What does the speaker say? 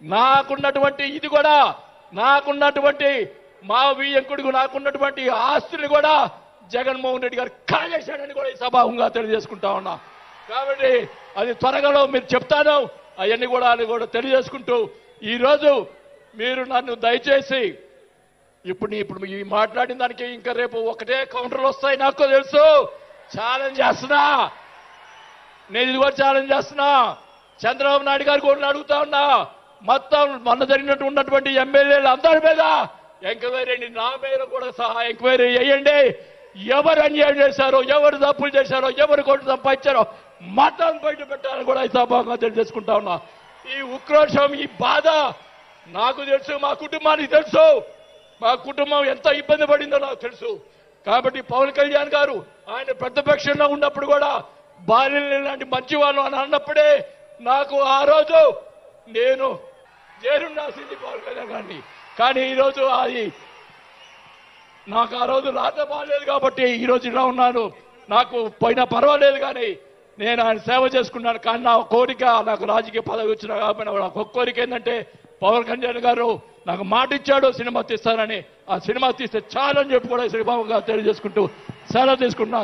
నాకున్నటువంటి ఇది కూడా నాకున్నటువంటి మా వియ్యంకుడికి నాకున్నటువంటి ఆస్తులు కూడా జగన్మోహన్ రెడ్డి గారు కాజేశాడని కూడా ఈ సభాముఖంగా తెలియజేసుకుంటా ఉన్నా. కాబట్టి అది త్వరగా మీరు చెప్తాను అవన్నీ కూడా అది కూడా తెలియజేసుకుంటూ ఈరోజు మీరు నన్ను దయచేసి ఇప్పుడు ఈ మాట్లాడిన దానికి ఇంకా రేపు ఒకటే కౌంటర్లు వస్తాయి నాకు తెలుసు. ఛాలెంజ్ చేస్తున్నా, నేను ఇది కూడా ఛాలెంజ్ చేస్తున్నా. చంద్రబాబు నాయుడు గారు కూడా అడుగుతా ఉన్నా, మొత్తం మొన్న జరిగినట్టు ఉన్నటువంటి ఎమ్మెల్యేలు అందరి మీద ఎంక్వైరీ నా మీద కూడా సహా ఎంక్వైరీ చేయండి. ఎవరు అన్యాయం చేశారో, ఎవరు తప్పులు చేశారో, ఎవరు కొట్టు సంపాదించారో మొత్తం బయట పెట్టాలని కూడా ఈ సభాగా తెలియజేసుకుంటా ఉన్నా. ఈ ఉక్రోషం, ఈ బాధ నాకు తెలుసు, మా కుటుంబానికి తెలుసు. మా కుటుంబం ఎంత ఇబ్బంది పడిందో నాకు తెలుసు. కాబట్టి పవన్ కళ్యాణ్ గారు ఆయన ప్రతిపక్షంలో ఉన్నప్పుడు కూడా బాల్యం లాంటి మంచి వాళ్ళు అని అన్నప్పుడే నాకు ఆ రోజు నేను చేరుండాల్సింది పవన్ కళ్యాణ్ గారిని. కానీ ఈరోజు అది నాకు ఆ రోజు రాత బాగాలేదు కాబట్టి ఈరోజు ఇలా ఉన్నాను. నాకు పోయినా పర్వాలేదు కానీ నేను ఆయన సేవ చేసుకున్నాను. కానీ నా కోరిక, నాకు రాజకీయ పదవి వచ్చినా కాకపోయినా నాకు ఒక కోరిక ఏంటంటే పవన్ కళ్యాణ్ గారు నాకు మాట ఇచ్చాడు సినిమా తీస్తానని. ఆ సినిమా తీస్తే చాలని చెప్పి కూడా శ్రీబాబు గారు తెలియజేసుకుంటూ సెలవు తీసుకుంటున్నా.